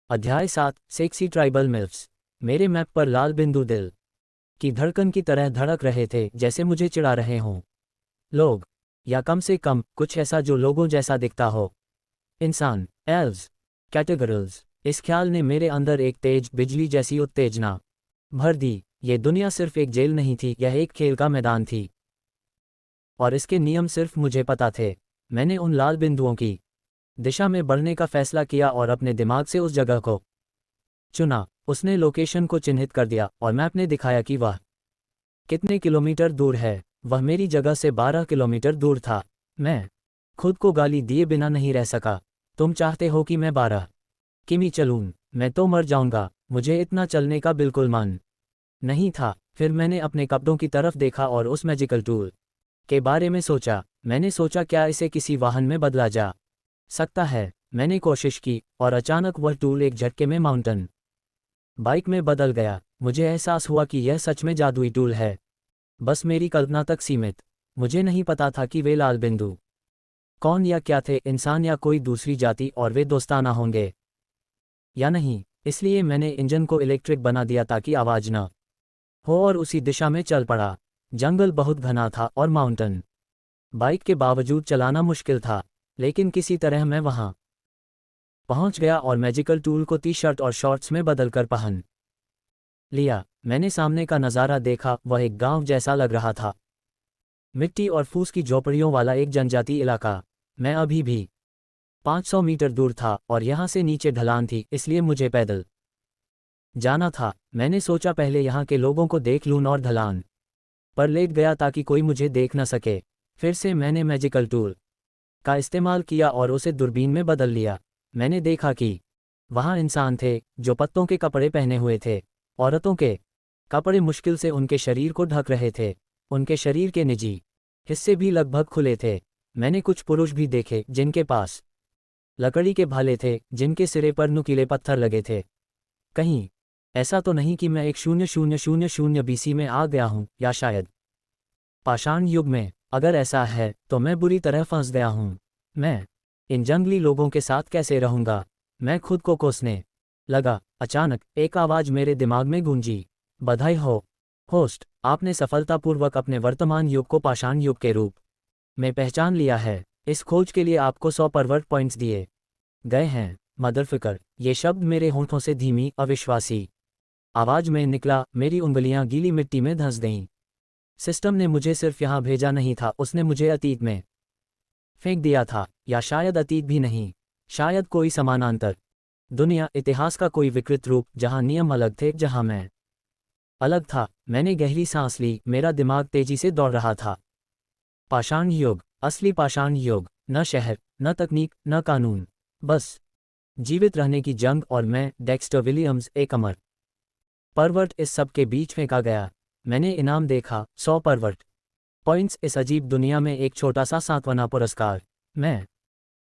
अध्याय 7 sexy tribal मिल्फ्स। मेरे map पर लाल बिंदु दिल की धड़कन की तरह धड़क रहे थे, जैसे मुझे चिढ़ा रहे हों लोग, या कम से कम कुछ ऐसा जो लोगों जैसा दिखता हो। इंसान, एल्व्स, कैटेगरीज। इस ख्याल ने मेरे अंदर एक तेज बिजली जैसी उत्तेजना भर दी। ये दुनिया सिर्फ एक जेल नहीं थी, यह एक खेल का मैदान थी, और इसके नियम सिर्फ मुझे पता थे। मैंने उन लाल बिंदुओं की दिशा में बढ़ने का फैसला किया और अपने दिमाग से उस जगह को चुना। उसने लोकेशन को चिन्हित कर दिया और मैप ने दिखाया कि वह कितने किलोमीटर दूर है। वह मेरी जगह से 12 किलोमीटर दूर था। मैं खुद को गाली दिए बिना नहीं रह सका। तुम चाहते हो कि मैं 12 किमी चलूं? मैं तो मर जाऊंगा। मुझे इतना चलने का बिल्कुल मन नहीं था। फिर मैंने अपने कपड़ों की तरफ देखा और उस मैजिकल टूल के बारे में सोचा। मैंने सोचा, क्या इसे किसी वाहन में बदला जा सकता है? मैंने कोशिश की और अचानक वह टूल एक झटके में माउंटेन बाइक में बदल गया। मुझे एहसास हुआ कि यह सच में जादुई टूल है, बस मेरी कल्पना तक सीमित। मुझे नहीं पता था कि वे लाल बिंदु कौन या क्या थे, इंसान या कोई दूसरी जाति, और वे दोस्ताना होंगे या नहीं। इसलिए मैंने इंजन को इलेक्ट्रिक बना दिया ताकि आवाज न हो और उसी दिशा में चल पड़ा। जंगल बहुत घना था और माउंटेन बाइक के बावजूद चलाना मुश्किल था, लेकिन किसी तरह मैं वहां पहुंच गया और मैजिकल टूल को टी शर्ट और शॉर्ट्स में बदलकर पहन लिया। मैंने सामने का नज़ारा देखा। वह एक गांव जैसा लग रहा था, मिट्टी और फूस की झोपड़ियों वाला एक जनजाति इलाका। मैं अभी भी 500 मीटर दूर था और यहाँ से नीचे ढलान थी, इसलिए मुझे पैदल जाना था। मैंने सोचा पहले यहाँ के लोगों को देख लूँ और ढलान पर लेट गया ताकि कोई मुझे देख न सके। फिर से मैंने मैजिकल टूल का इस्तेमाल किया और उसे दूरबीन में बदल लिया। मैंने देखा कि वहाँ इंसान थे जो पत्तों के कपड़े पहने हुए थे। औरतों के कपड़े मुश्किल से उनके शरीर को ढक रहे थे। उनके शरीर के निजी हिस्से भी लगभग खुले थे। मैंने कुछ पुरुष भी देखे जिनके पास लकड़ी के भाले थे, जिनके सिरे पर नुकीले पत्थर लगे थे। कहीं ऐसा तो नहीं कि मैं एक 0000 BC में आ गया हूँ, या शायद पाषाण युग में? अगर ऐसा है तो मैं बुरी तरह फंस गया हूँ। मैं इन जंगली लोगों के साथ कैसे रहूंगा? मैं खुद को कोसने लगा। अचानक एक आवाज मेरे दिमाग में गूंजी। बधाई हो होस्ट, आपने सफलतापूर्वक अपने वर्तमान युग को पाषाण युग के रूप में पहचान लिया है। इस खोज के लिए आपको 100 परवर्ट पॉइंट्स दिए गए हैं। मदरफिकर। ये शब्द मेरे होंठों से धीमी अविश्वासी आवाज में निकला। मेरी उंगलियां गीली मिट्टी में धंस गईं। सिस्टम ने मुझे सिर्फ यहाँ भेजा नहीं था, उसने मुझे अतीत में फेंक दिया था। या शायद अतीत भी नहीं, शायद कोई समानांतर दुनिया, इतिहास का कोई विकृत रूप, जहां नियम अलग थे, जहां मैं अलग था। मैंने गहरी सांस ली। मेरा दिमाग तेजी से दौड़ रहा था। पाषाण युग, असली पाषाण युग। न शहर, न तकनीक, न कानून, बस जीवित रहने की जंग। और मैं, डेक्स्टर विलियम्स, एक अमर परवर्ट, इस सब के बीच फेंका गया। मैंने इनाम देखा, 100 परवर्ट पॉइंट्स। इस अजीब दुनिया में एक छोटा सा सांत्वना पुरस्कार। मैं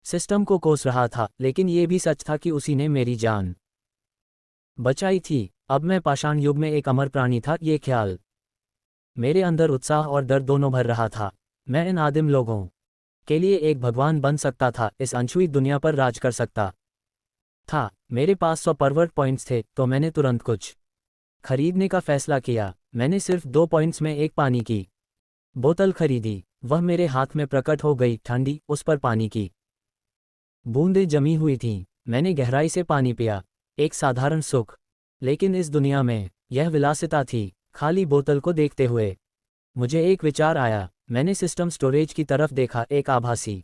सिस्टम को कोस रहा था, लेकिन ये भी सच था कि उसी ने मेरी जान बचाई थी। अब मैं पाषाण युग में एक अमर प्राणी था। ये ख्याल मेरे अंदर उत्साह और डर दोनों भर रहा था। मैं इन आदिम लोगों के लिए एक भगवान बन सकता था, इस अनछुई दुनिया पर राज कर सकता था। मेरे पास 100 परवर्ट पॉइंट्स थे, तो मैंने तुरंत कुछ खरीदने का फैसला किया। मैंने सिर्फ 2 पॉइंट्स में एक पानी की बोतल खरीदी। वह मेरे हाथ में प्रकट हो गई, ठंडी, उस पर पानी की बूंदें जमी हुई थीं। मैंने गहराई से पानी पिया। एक साधारण सुख, लेकिन इस दुनिया में यह विलासिता थी। खाली बोतल को देखते हुए मुझे एक विचार आया। मैंने सिस्टम स्टोरेज की तरफ देखा, एक आभासी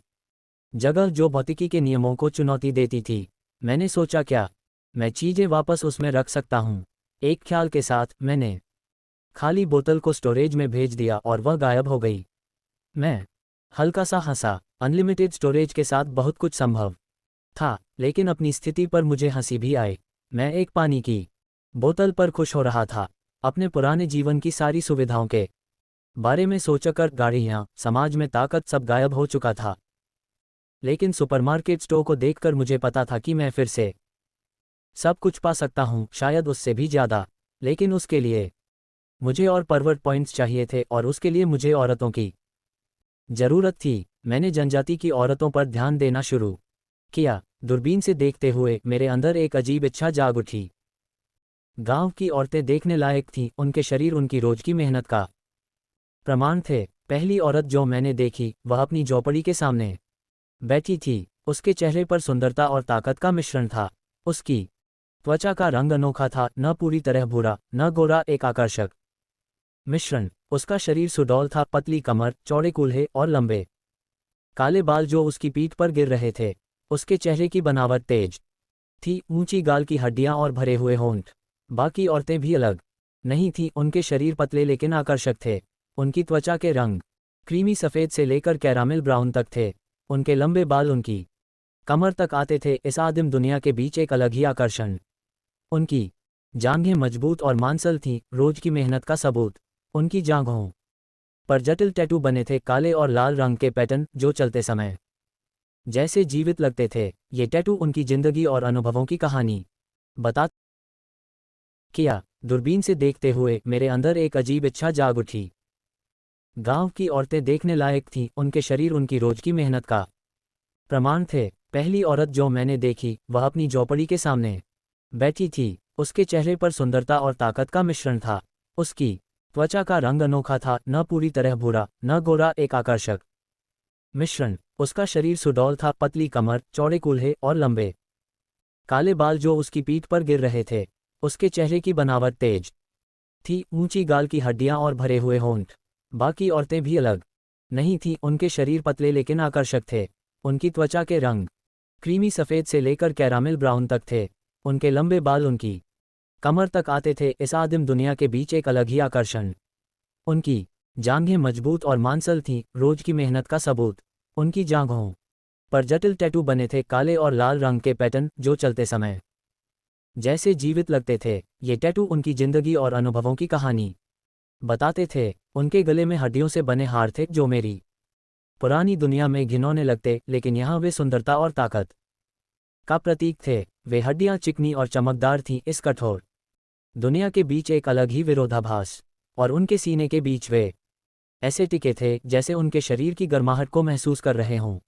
जगह जो भौतिकी के नियमों को चुनौती देती थी। मैंने सोचा, क्या मैं चीजें वापस उसमें रख सकता हूँ? एक ख्याल के साथ मैंने खाली बोतल को स्टोरेज में भेज दिया और वह गायब हो गई। मैं हल्का सा हंसा। अनलिमिटेड स्टोरेज के साथ बहुत कुछ संभव था, लेकिन अपनी स्थिति पर मुझे हंसी भी आई। मैं एक पानी की बोतल पर खुश हो रहा था, अपने पुराने जीवन की सारी सुविधाओं के बारे में सोचकर। गाड़ियाँ, समाज में ताकत, सब गायब हो चुका था। लेकिन सुपरमार्केट स्टोर को देखकर मुझे पता था कि मैं फिर से सब कुछ पा सकता हूँ, शायद उससे भी ज़्यादा। लेकिन उसके लिए मुझे और परवर्ट पॉइंट्स चाहिए थे, और उसके लिए मुझे औरतों की ज़रूरत थी। मैंने जनजाति की औरतों पर ध्यान देना शुरू किया। दूरबीन से देखते हुए मेरे अंदर एक अजीब इच्छा जाग उठी। गांव की औरतें देखने लायक थीं, उनके शरीर उनकी रोज की मेहनत का प्रमाण थे। पहली औरत जो मैंने देखी वह अपनी झोपड़ी के सामने बैठी थी। उसके चेहरे पर सुंदरता और ताकत का मिश्रण था। उसकी त्वचा का रंग अनोखा था, न पूरी तरह भूरा न गोरा, एक आकर्षक मिश्रण। उसका शरीर सुडौल था, पतली कमर, चौड़े कूल्हे और लंबे काले बाल जो उसकी पीठ पर गिर रहे थे। उसके चेहरे की बनावट तेज थी, ऊंची गाल की हड्डियां और भरे हुए होंठ। बाकी औरतें भी अलग नहीं थीं, उनके शरीर पतले लेकिन आकर्षक थे। उनकी त्वचा के रंग क्रीमी सफ़ेद से लेकर कैरामिल ब्राउन तक थे। उनके लंबे बाल उनकी कमर तक आते थे, इस आदिम दुनिया के बीच एक अलग ही आकर्षण। उनकी जांघें मजबूत और मांसल थीं, रोज की मेहनत का सबूत। उनकी जांघों पर जटिल टैटू बने थे, काले और लाल रंग के पैटर्न जो चलते समय जैसे जीवित लगते थे। ये टैटू उनकी जिंदगी और अनुभवों की कहानी बता किया। दूरबीन से देखते हुए मेरे अंदर एक अजीब इच्छा जाग उठी। गांव की औरतें देखने लायक थीं, उनके शरीर उनकी रोज की मेहनत का प्रमाण थे। पहली औरत जो मैंने देखी वह अपनी झोपड़ी के सामने बैठी थी। उसके चेहरे पर सुंदरता और ताकत का मिश्रण था। उसकी त्वचा का रंग अनोखा था, न पूरी तरह भूरा न गोरा, एक आकर्षक मिश्रण। उसका शरीर सुडौल था, पतली कमर, चौड़े कूल्हे और लंबे काले बाल जो उसकी पीठ पर गिर रहे थे। उसके चेहरे की बनावट तेज थी, ऊंची गाल की हड्डियां और भरे हुए होंठ। बाकी औरतें भी अलग नहीं थीं, उनके शरीर पतले लेकिन आकर्षक थे। उनकी त्वचा के रंग क्रीमी सफ़ेद से लेकर कैरामिल ब्राउन तक थे। उनके लंबे बाल उनकी कमर तक आते थे, इस आदिम दुनिया के बीच एक अलग ही आकर्षण। उनकी जांघें मजबूत और मांसल थीं, रोज की मेहनत का सबूत। उनकी जांघों पर जटिल टैटू बने थे, काले और लाल रंग के पैटर्न जो चलते समय जैसे जीवित लगते थे। ये टैटू उनकी जिंदगी और अनुभवों की कहानी बताते थे। उनके गले में हड्डियों से बने हार थे जो मेरी पुरानी दुनिया में घिनौने लगते, लेकिन यहाँ वे सुंदरता और ताकत का प्रतीक थे। वे हड्डियां चिकनी और चमकदार थीं, इस कठोर दुनिया के बीच एक अलग ही विरोधाभास। और उनके सीने के बीच वे ऐसे टिके थे जैसे उनके शरीर की गर्माहट को महसूस कर रहे हों।